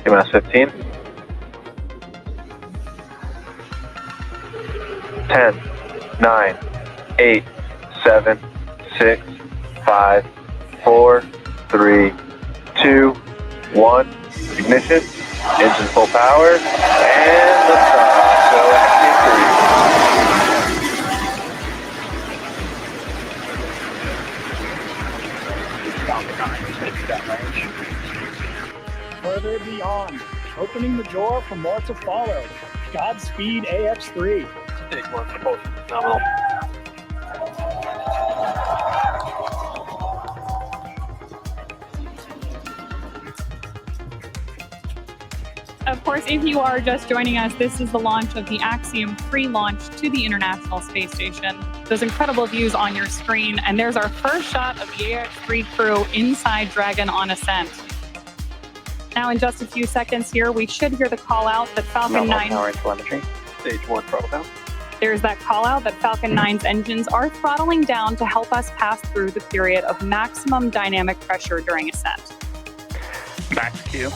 T-minus 15. 10, 9, 8, 7, 6, 5, 4, 3, 2, 1. Ignition. Engine full power. And liftoff. So Further beyond, opening the door for more to follow. Godspeed AX3. Stage 1 propulsion. Nominal. Of course, if you are just joining us, this is the launch of the Axiom pre-launch to the International Space Station. Those incredible views on your screen, and there's our first shot of the AX3 crew inside Dragon on ascent. Now, in just a few seconds here, we should hear the call out that Falcon 9. Power and telemetry. Stage 1 throttle down. There's that call out that Falcon 9's engines are throttling down to help us pass through the period of maximum dynamic pressure during ascent. Max Q.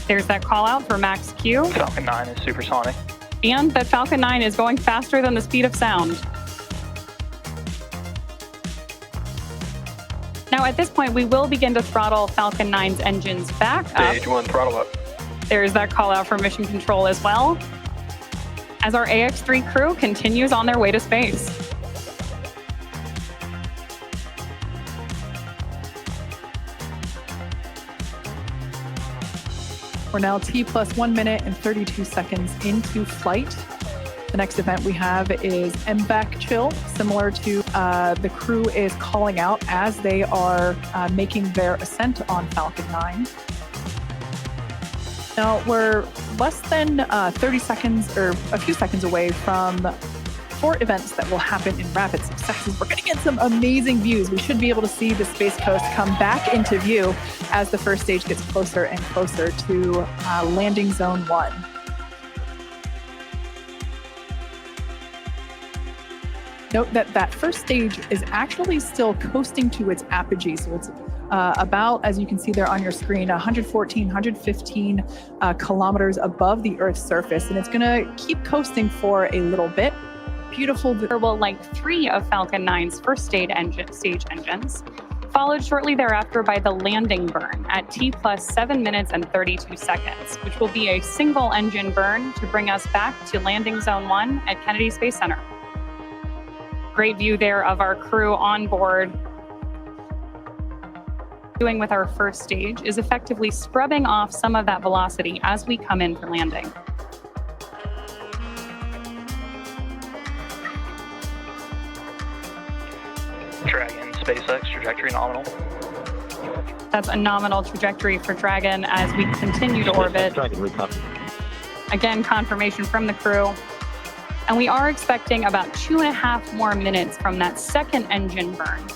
There's that call out for Max Q. Falcon 9 is supersonic. And that Falcon 9 is going faster than the speed of sound. Now, at this point, we will begin to throttle Falcon 9's engines back up. Stage 1 throttle up. There's that call out for mission control as well, as our AX3 crew continues on their way to space. We're now T plus 1 minute and 32 seconds into flight. The next event we have is MVAC chill, similar to the crew is calling out as they are making their ascent on Falcon 9. Now we're less than 30 seconds or a few seconds away from 4 events that will happen in rapid succession. We're going to get some amazing views. We should be able to see the Space Coast come back into view as the first stage gets closer and closer to landing zone 1. Note that that first stage is actually still coasting to its apogee. So it's about, as you can see there on your screen, 114, 115 kilometers above the Earth's surface. And it's going to keep coasting for a little bit. Beautiful. There will light 3 of Falcon 9's first stage engines, followed shortly thereafter by the landing burn at T plus 7 minutes and 32 seconds, which will be a single engine burn to bring us back to landing zone 1 at Kennedy Space Center. Great view there of our crew on board. Doing with our first stage is effectively scrubbing off some of that velocity as we come in for landing. Dragon, SpaceX, trajectory nominal. That's a nominal trajectory for Dragon as we continue to orbit. Again, confirmation from the crew. And we are expecting about 2.5 more minutes from that second engine burn.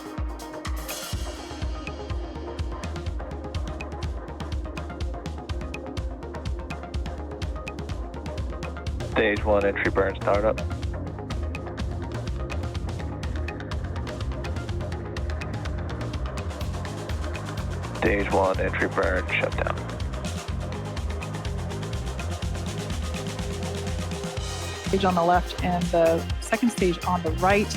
Stage 1 entry burn startup. Stage 1 entry burn shutdown. Stage on the left and the second stage on the right.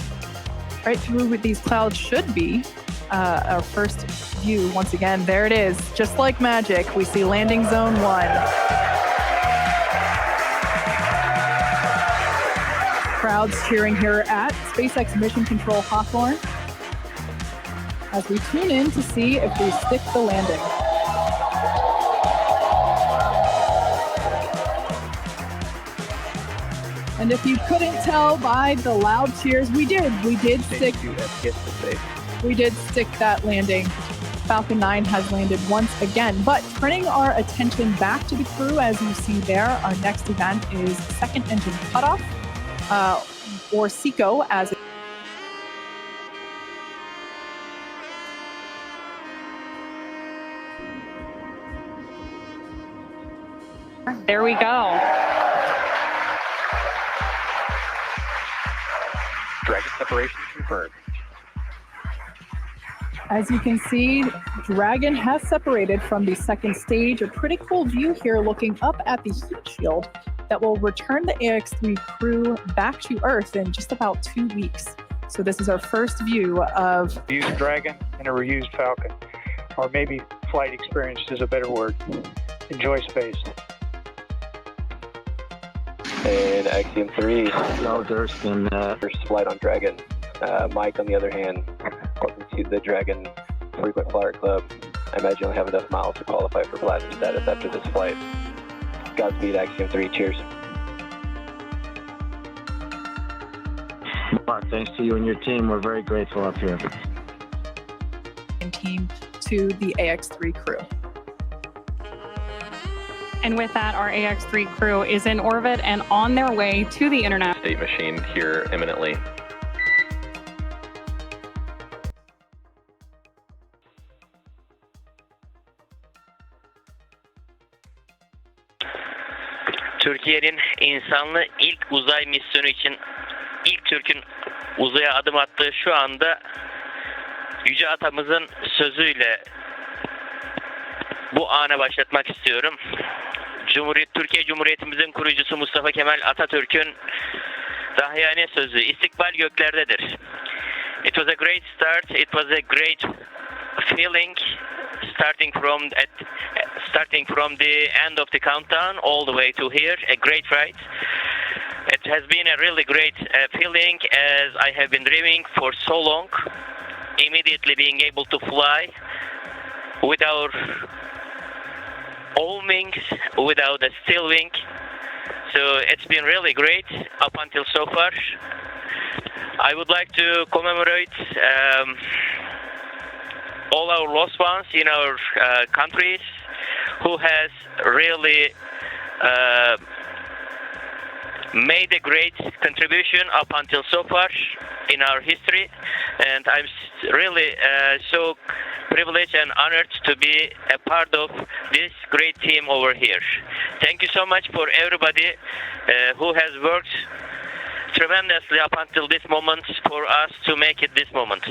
Right through with these clouds should be our first view. Once again, there it is. Just like magic, we see landing zone 1. Crowds cheering here at SpaceX Mission Control Hawthorne as we tune in to see if we stick the landing. And if you couldn't tell by the loud cheers, we did stick that landing. Falcon 9 has landed once again, but turning our attention back to the crew, as you see there, our next event is second engine cutoff, or SECO as it. There we go. Dragon separation confirmed. As you can see, Dragon has separated from the second stage. A pretty cool view here looking up at the heat shield that will return the AX-3 crew back to Earth in just about 2 weeks. So this is our first view of Used Dragon and a reused Falcon, or maybe flight experience is a better word. Enjoy space. And Axiom 3, Hello, Thurston. first flight on Dragon. Mike, on the other hand, welcome to the Dragon Frequent Flyer Club. I imagine you'll have enough miles to qualify for platinum status after this flight. Godspeed, Axiom 3. Cheers. Mark, thanks to you and your team. We're very grateful up here. team to the AX-3 crew. And with that, our AX-3 crew is in orbit and on their way to the international State machine here imminently. Türkiye'nin insanlı ilk uzay misyonu için ilk Türk'ün uzaya adım attığı şu anda Yüce Atamızın sözüyle bu ana başlatmak istiyorum. Türkiye Cumhuriyetimizin kurucusu Mustafa Kemal Atatürk'ün dahiyane sözü, istikbal göklerdedir. It was a great start, it was a great feeling starting from the end of the countdown all the way to here, a great ride. It has been a really great feeling as I have been dreaming for so long, immediately being able to fly with our own wings, without a still wing. So it's been really great up until so far. I would like to commemorate all our lost ones in our countries who has really made a great contribution up until so far in our history, and I'm really so privileged and honored to be a part of this great team over here. Thank you so much for everybody who has worked tremendously up until this moment for us to make it this moment.